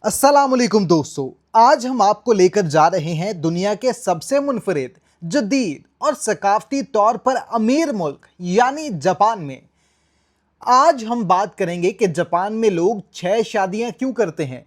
अस्सलामुअलैकुम दोस्तों, आज हम आपको लेकर जा रहे हैं दुनिया के सबसे मुनफरिद, जदीद और सकाफती तौर पर अमीर मुल्क यानी जापान में। आज हम बात करेंगे कि जापान में लोग 6 शादियां क्यों करते हैं,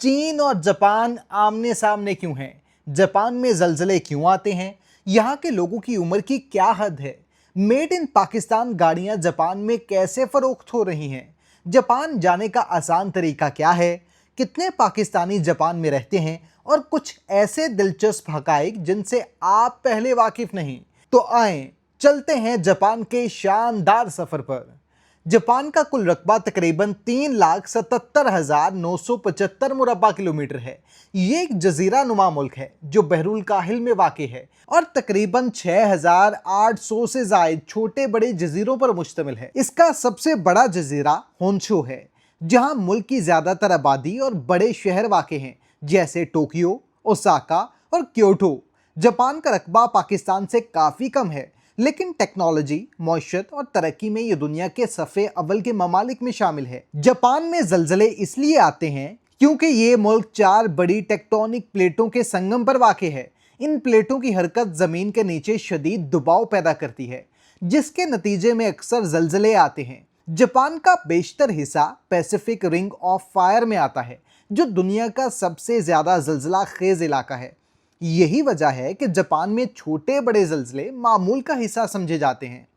चीन और जापान आमने सामने क्यों हैं, जापान में जलजले क्यों आते हैं, यहाँ के लोगों की उम्र की क्या हद है, मेड इन पाकिस्तान गाड़ियां जापान में कैसे फरोख्त हो रही हैं, जापान जाने का आसान तरीका क्या है, कितने पाकिस्तानी जापान में रहते हैं और कुछ ऐसे दिलचस्प हकाइक जिनसे आप पहले वाकिफ नहीं। तो आएं चलते हैं जापान के शानदार सफर पर। जापान का कुल रकबा तकरीबन 3,77,975 मुरब्बा किलोमीटर है। ये एक जजीरा नुमा मुल्क है जो बहरुल काहिल में वाक़ है और तकरीबन 6,800 से ज़ायद छोटे बड़े जजीरों पर मुश्तमिल है। इसका सबसे बड़ा जजीरा होन्शू है, जहां मुल्क की ज़्यादातर आबादी और बड़े शहर वाक़ हैं जैसे टोक्यो, ओसाका और क्योटो। जापान का रकबा पाकिस्तान से काफ़ी कम है, लेकिन टेक्नोलॉजी, मौशत और तरक्की में ये दुनिया के सफ़े अव्वल के ममालिक में शामिल है। जापान में जलजले इसलिए आते हैं क्योंकि ये मुल्क 4 बड़ी टेक्टोनिक प्लेटों के संगम पर वाक़ है। इन प्लेटों की हरकत ज़मीन के नीचे शदीद दबाव पैदा करती है, जिसके नतीजे में अक्सर जलजले आते हैं। जापान का बेशतर हिस्सा पैसिफिक रिंग ऑफ फायर में आता है, जो दुनिया का सबसे ज़्यादा जलजला खेज इलाका है। यही वजह है कि जापान में छोटे बड़े जलजले मामूल का हिस्सा समझे जाते हैं।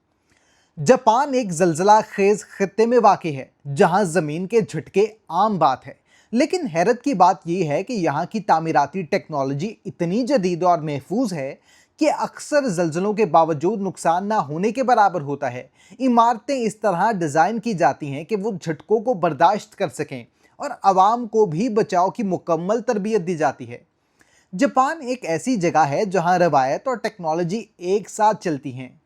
जापान एक जलजला खेज खित्ते में वाक़ है, जहां ज़मीन के झटके आम बात है, लेकिन हैरत की बात यह है कि यहाँ की तामीराती टेक्नोलॉजी इतनी जदीद और महफूज है कि अक्सर जलजलों के बावजूद नुकसान ना होने के बराबर होता है। इमारतें इस तरह डिज़ाइन की जाती हैं कि वो झटकों को बर्दाश्त कर सकें और आवाम को भी बचाव की मुकम्मल तरबियत दी जाती है। जापान एक ऐसी जगह है जहां रवायत और टेक्नोलॉजी एक साथ चलती हैं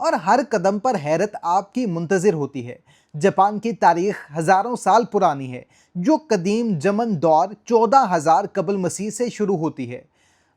और हर कदम पर हैरत आपकी मुंतज़िर होती है। जापान की तारीख हज़ारों साल पुरानी है, जो कदीम जमन दौर 14,000 कबल मसीह से शुरू होती है।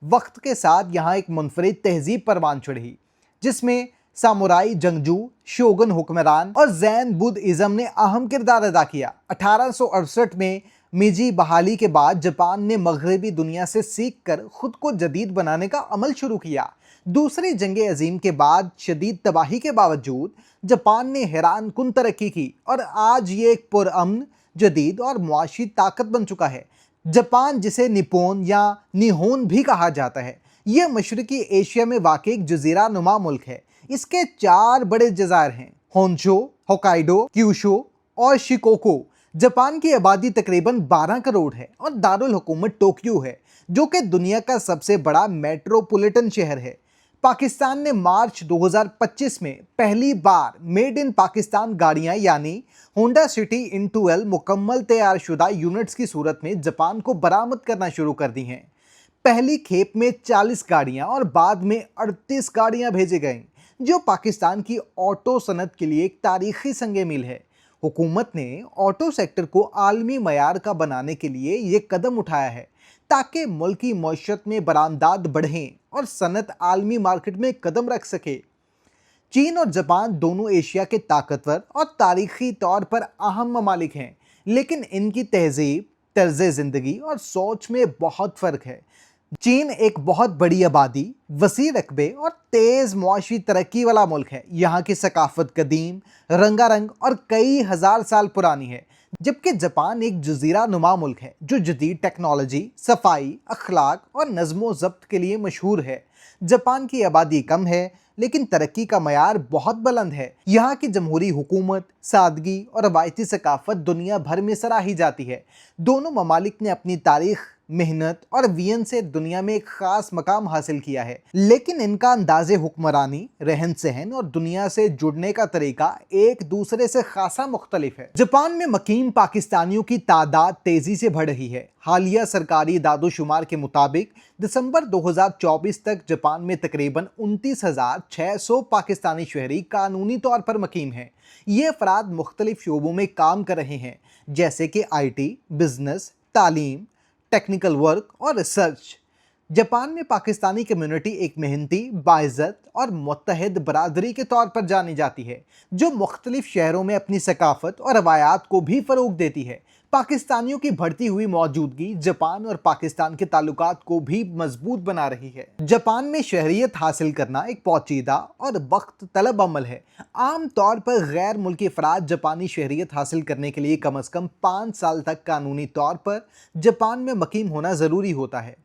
वक्त के साथ यहाँ एक मुनफरिद तहजीब परवान चढ़ी, जिसमें सामुराई जंगजू, शोगन हुक्मरान और जैन बुद्ध इज़म ने अहम किरदार अदा किया। 1868 में मीजी बहाली के बाद जापान ने मगरबी दुनिया से सीख कर खुद को जदीद बनाने का अमल शुरू किया। दूसरी जंग अजीम के बाद शदीद तबाही के बावजूद जापान ने हैरान कुन तरक्की की और आज ये एक पुरअमन, जदीद और मुआशी ताकत बन चुका है। जापान, जिसे निपोन या निहोन भी कहा जाता है, यह मशरकी एशिया में वाक़ एक जजीरा नुमा मुल्क है। इसके 4 बड़े जज़ायर हैं, होन्शू, होक्काइडो, क्यूशू और शिकोको। जापान की आबादी तकरीबन 12 करोड़ है और दारुल हुकूमत टोक्यो है, जो कि दुनिया का सबसे बड़ा मेट्रोपॉलिटन शहर है। पाकिस्तान ने मार्च 2025 में पहली बार मेड इन पाकिस्तान गाड़ियां यानी होंडा सिटी इन2L मुकम्मल तैयारशुदा यूनिट्स की सूरत में जापान को बरामद करना शुरू कर दी हैं। पहली खेप में 40 गाड़ियां और बाद में 38 गाड़ियां भेजे गए, जो पाकिस्तान की ऑटो सनत के लिए एक तारीखी संग मील है। हुकूमत ने ऑटो सेक्टर को आलमी मयार का बनाने के लिए ये कदम उठाया है, ताकि मुल्की मईशत में बरामदात बढ़ें और सनत आलमी मार्केट में कदम रख सके। चीन और जापान दोनों एशिया के ताकतवर और तारीखी तौर पर अहम ममालिक हैं, लेकिन इनकी तहजीब, तर्ज ज़िंदगी और सोच में बहुत फ़र्क है। चीन एक बहुत बड़ी आबादी, वसी रकबे और तेज़ मुआशी तरक्की वाला मुल्क है। यहाँ की सकाफत कदीम, रंगारंग और कई हज़ार साल पुरानी है, जबकि जापान एक जजीरा नुमा मुल्क है जो जदीद टेक्नोलॉजी, सफाई, अखलाक और नज़्मो ज़ब्त के लिए मशहूर है। जापान की आबादी कम है, लेकिन तरक्की का मयार बहुत बुलंद है। यहाँ की जमहूरी हुकूमत, सादगी और रवायती सकाफत दुनिया भर में सराही जाती है। दोनों ममालिक ने अपनी तारीख, मेहनत और वियन से दुनिया में एक खास मकाम हासिल किया है, लेकिन इनका अंदाज़े हुक्मरानी, रहन सहन और दुनिया से जुड़ने का तरीका एक दूसरे से खासा मुख्तलिफ है। जापान में मुकीम पाकिस्तानियों की तादाद तेज़ी से बढ़ रही है। हालिया सरकारी दादोशुमार के मुताबिक दिसंबर 2024 तक जापान में तकरीबन 29,600 पाकिस्तानी शहरी कानूनी तौर पर मुकीम हैं। ये अफराद मुख्तलिफ शोबों में काम कर रहे हैं, जैसे कि IT, बिजनेस, तालीम, टेक्निकल वर्क और रिसर्च। जापान में पाकिस्तानी कम्युनिटी एक मेहनती, बाइज़्ज़त और मुत्तहिद बरादरी के तौर पर जानी जाती है, जो मुख्तलिफ शहरों में अपनी सकाफत और रवायात को भी फ़रोग़ देती है। पाकिस्तानियों की बढ़ती हुई मौजूदगी जापान और पाकिस्तान के ताल्लुकात को भी मजबूत बना रही है। जापान में शहरियत हासिल करना एक पेचीदा और वक्त तलब अमल है। आम तौर पर गैर मुल्की अफराद जापानी शहरियत हासिल करने के लिए कम से कम 5 साल तक कानूनी तौर पर जापान में मकीम होना ज़रूरी होता है,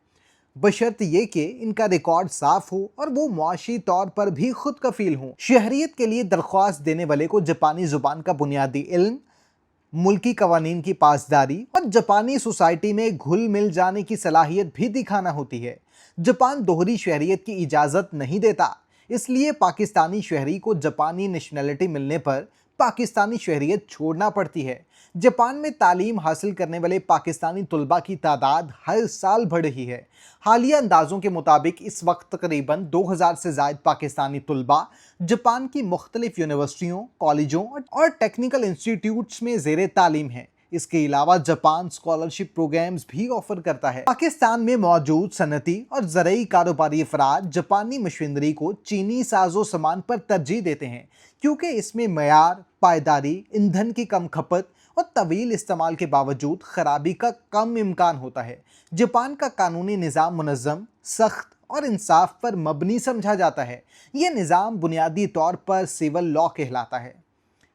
बशर्त ये कि इनका रिकॉर्ड साफ हो और वो मुआशी तौर पर भी खुद कफील हों। शहरियत के लिए दरख्वास्त देने वाले को जापानी जुबान का बुनियादी इल्म, मुल्की कवानीन की पासदारी और जापानी सोसाइटी में घुल मिल जाने की सलाहियत भी दिखाना होती है। जापान दोहरी शहरियत की इजाज़त नहीं देता, इसलिए पाकिस्तानी शहरी को जापानी नेशनलिटी मिलने पर पाकिस्तानी शहरियत छोड़ना पड़ती है। जापान में तालीम हासिल करने वाले पाकिस्तानी तलबा की तादाद हर साल बढ़ रही है। हालिया अंदाजों के मुताबिक इस वक्त तकरीबन 2000 से ज़ायद पाकिस्तानी तलबा जापान की मुख्तलिफ यूनिवर्सिटियों, कॉलेजों और टेक्निकल इंस्टीट्यूट्स में ज़ेरे तालीम है। इसके अलावा जापान स्कॉलरशिप प्रोग्राम्स भी ऑफर करता है। पाकिस्तान में मौजूद सनती और ज़रूरी कारोबारी अफराद जापानी मशीनरी को चीनी साजो सामान पर तरजीह देते हैं, क्योंकि इसमें मयार, पायदारी, ईंधन की कम खपत और तवील इस्तेमाल के बावजूद खराबी का कम इम्कान होता है। जापान का कानूनी निज़ाम मुनज़्ज़म, सख्त और इंसाफ पर मबनी समझा जाता है। ये निज़ाम बुनियादी तौर पर सिविल लॉ कहलाता है,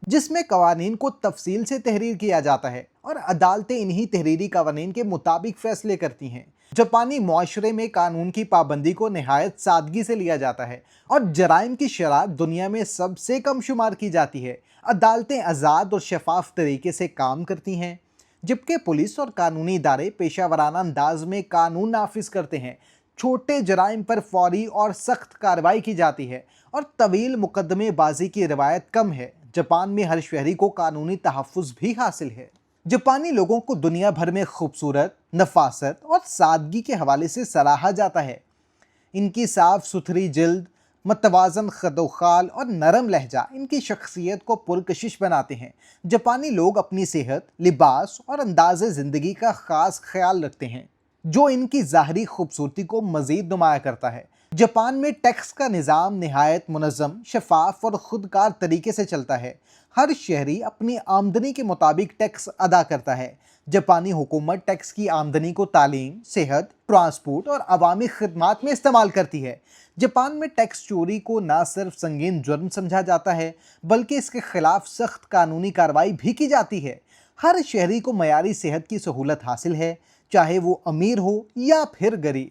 जिसमें कवानीन को तफसील से तहरीर किया जाता है और अदालतें इन्हीं तहरीरी कवानीन के मुताबिक फैसले करती हैं। जापानी मुआशरे में कानून की पाबंदी को नहायत सादगी से लिया जाता है और जराइम की शरह दुनिया में सबसे कम शुमार की जाती है। अदालतें आज़ाद और शफाफ तरीके से काम करती हैं, जबकि पुलिस और कानूनी इदारे पेशावराना अंदाज में कानून नाफिज करते हैं। छोटे जराइम पर फौरी और सख्त कार्रवाई की जाती है और तवील मुकदमेबाजी की रवायत कम है। जापान में हर शहरी को कानूनी तहफ़्फ़ुज़ भी हासिल है। जापानी लोगों को दुनिया भर में खूबसूरत, नफासत और सादगी के हवाले से सराहा जाता है। इनकी साफ सुथरी जिल्द, मतवाज़न खदोखाल और नरम लहजा इनकी शख्सियत को पुरकशिश बनाते हैं। जापानी लोग अपनी सेहत, लिबास और अंदाज़े ज़िंदगी का ख़ास ख्याल रखते हैं, जो इनकी ज़ाहरी खूबसूरती को मज़ीद नुमाया करता है। जापान में टैक्स का निज़ाम नहायत मुनज़्ज़म, शफाफ और खुदकार तरीके से चलता है। हर शहरी अपनी आमदनी के मुताबिक टैक्स अदा करता है। जापानी हुकूमत टैक्स की आमदनी को तालीम, सेहत, ट्रांसपोर्ट और अवामी खिदमात में इस्तेमाल करती है। जापान में टैक्स चोरी को न सिर्फ संगीन जुर्म समझा जाता है, बल्कि इसके खिलाफ सख्त कानूनी कार्रवाई भी की जाती है। हर शहरी को मयारी सेहत की सहूलत हासिल है, चाहे वो अमीर हो या फिर गरीब।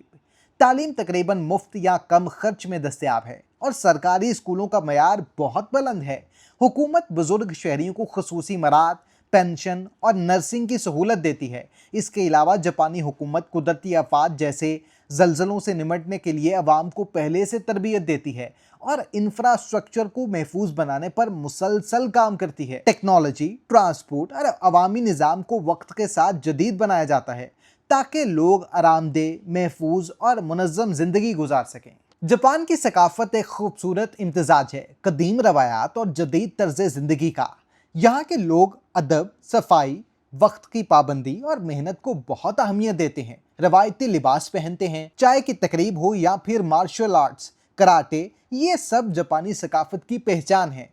तालीम तकरीबन मुफ्त या कम खर्च में दस्तयाब है और सरकारी स्कूलों का मयार बहुत बुलंद है। हुकूमत बुजुर्ग शहरियों को खुसूसी मराद, पेंशन और नर्सिंग की सहूलत देती है। इसके अलावा जापानी हुकूमत कुदरती आफात जैसे जल्जलों से निमटने के लिए अवाम को पहले से तरबियत देती है और इंफ्रास्ट्रक्चर को महफूज बनाने पर मुसलसल काम करती है। टेक्नोलॉजी, ट्रांसपोर्ट और अवामी निज़ाम को वक्त के साथ जदीद बनाया जाता है, ताकि लोग आरामदेह, महफूज और मुनज़्ज़म ज़िंदगी गुजार सकें। जापान की सकाफत एक खूबसूरत इम्तजाज है कदीम रवायात और जदीद तर्ज ज़िंदगी का। यहाँ के लोग अदब, सफाई, वक्त की पाबंदी और मेहनत को बहुत अहमियत देते हैं। रवायती लिबास पहनते हैं, चाय की तकरीब हो या फिर मार्शल आर्ट्स, कराटे, ये सब जापानी सकाफत की पहचान है।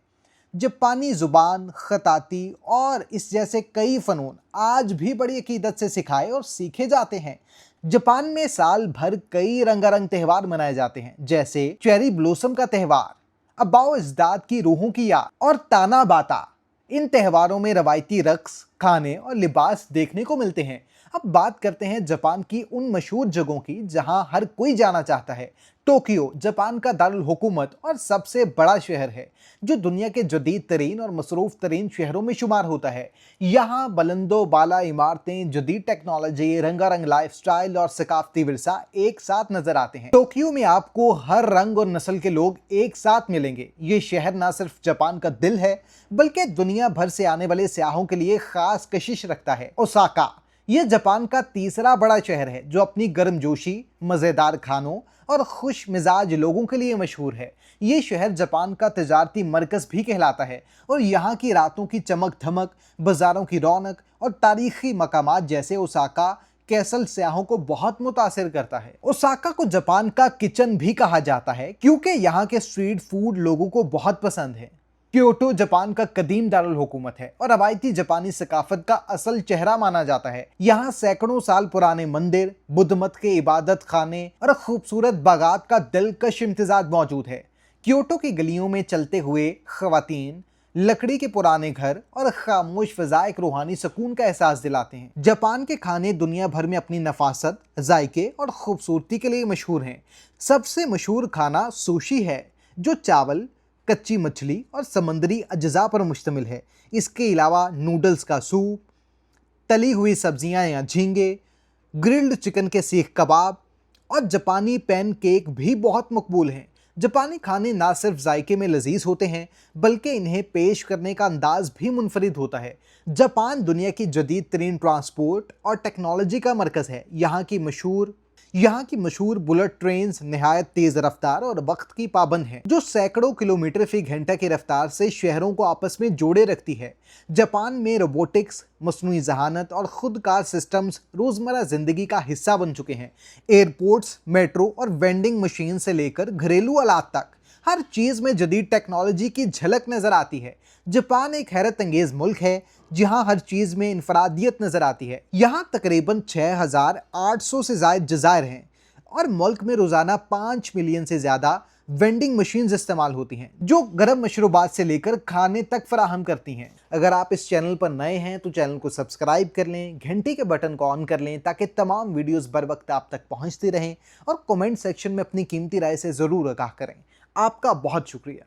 जापानी ज़ुबान, ख़ताती और इस जैसे कई फ़नून आज भी बड़ी अकीदत से सिखाए और सीखे जाते हैं। जापान में साल भर कई रंगारंग त्यौहार मनाए जाते हैं, जैसे चेरी ब्लॉसम का त्यौहार, अबाओ इज़्दाद की रूहों की याद और ताना बाता। इन त्योहारों में रवायती रक्स, खाने और लिबास देखने को मिलते हैं। अब बात करते हैं जापान की उन मशहूर जगहों की जहां हर कोई जाना चाहता है। टोक्यो जापान का दारुल हुकूमत और सबसे बड़ा शहर है, जो दुनिया के जदीद तरीन और मसरूफ़ तरीन शहरों में शुमार होता है। यहाँ बुलंदो बाला इमारतें, जदीद टेक्नोलॉजी, रंगारंग लाइफस्टाइल और सकाफती विरसा एक साथ नजर आते हैं। टोक्यो में आपको हर रंग और नस्ल के लोग एक साथ मिलेंगे। ये शहर न सिर्फ जापान का दिल है, बल्कि दुनिया भर से आने वाले सयाहों के लिए खास कशिश रखता है। ओसाका ये जापान का तीसरा बड़ा शहर है, जो अपनी गर्मजोशी, मज़ेदार खानों और खुश मिजाज लोगों के लिए मशहूर है। ये शहर जापान का तजारती मरकज़ भी कहलाता है और यहाँ की रातों की चमक धमक, बाज़ारों की रौनक और तारीख़ी मकामात जैसे ओसाका कैसल सयाहों को बहुत मुतासिर करता है। ओसाका को जापान का किचन भी कहा जाता है, क्योंकि यहाँ के स्ट्रीट फूड लोगों को बहुत पसंद है। क्योटो जापान का कदीम दारुल हुकूमत है और रवायती जापानी सकाफत का असल चेहरा माना जाता है। यहाँ सैकड़ों साल पुराने मंदिर, बुद्ध मत के इबादत खाने और खूबसूरत बागात का दिलकश इम्तिजाज मौजूद है। क्योटो की गलियों में चलते हुए खवातीन, लकड़ी के पुराने घर और खामोश फिजा एक रूहानी सुकून का एहसास दिलाते हैं। जापान के खाने दुनिया भर में अपनी नफासत, जायके और खूबसूरती के लिए मशहूर हैं। सबसे मशहूर खाना सुशी है, जो चावल, कच्ची मछली और समंदरी अज्जा पर मुश्तमिल है। इसके अलावा नूडल्स का सूप, तली हुई सब्जियां या झींगे, ग्रिल्ड चिकन के सीख कबाब और जापानी पैन केक भी बहुत मकबूल हैं। जापानी खाने ना सिर्फ जायके में लजीज होते हैं, बल्कि इन्हें पेश करने का अंदाज भी मुनफरिद होता है। जापान दुनिया की जदीद तरीन ट्रांसपोर्ट और टेक्नोलॉजी का मरकज़ है। यहाँ की मशहूर बुलेट ट्रेन निहायत तेज रफ्तार और वक्त की पाबंद है, जो सैकड़ों किलोमीटर फी घंटा की रफ्तार से शहरों को आपस में जोड़े रखती है। जापान में रोबोटिक्स, मसनूई जहानत और खुद कार सिस्टम्स रोजमर्रा जिंदगी का हिस्सा बन चुके हैं। एयरपोर्ट्स, मेट्रो और वेंडिंग मशीन से लेकर घरेलू आलात तक हर चीज में जदीद टेक्नोलॉजी की झलक नजर आती है। जापान एक हैरत अंगेज मुल्क है, जहां हर चीज में इंफरादियत नजर आती है। यहाँ तकरीबन 6,800 से ज्यादा जज़ायर हैं और मुल्क में रोजाना 5 मिलियन से ज्यादा वेंडिंग मशीन्स इस्तेमाल होती हैं, जो गर्म मशरूबात से लेकर खाने तक फराहम करती हैं। अगर आप इस चैनल पर नए हैं तो चैनल को सब्सक्राइब कर लें, घंटी के बटन को ऑन कर लें, ताकि तमाम वीडियोस बर वक्त आप तक पहुंचती रहें और कमेंट सेक्शन में अपनी कीमती राय से ज़रूर आगाह करें। आपका बहुत शुक्रिया।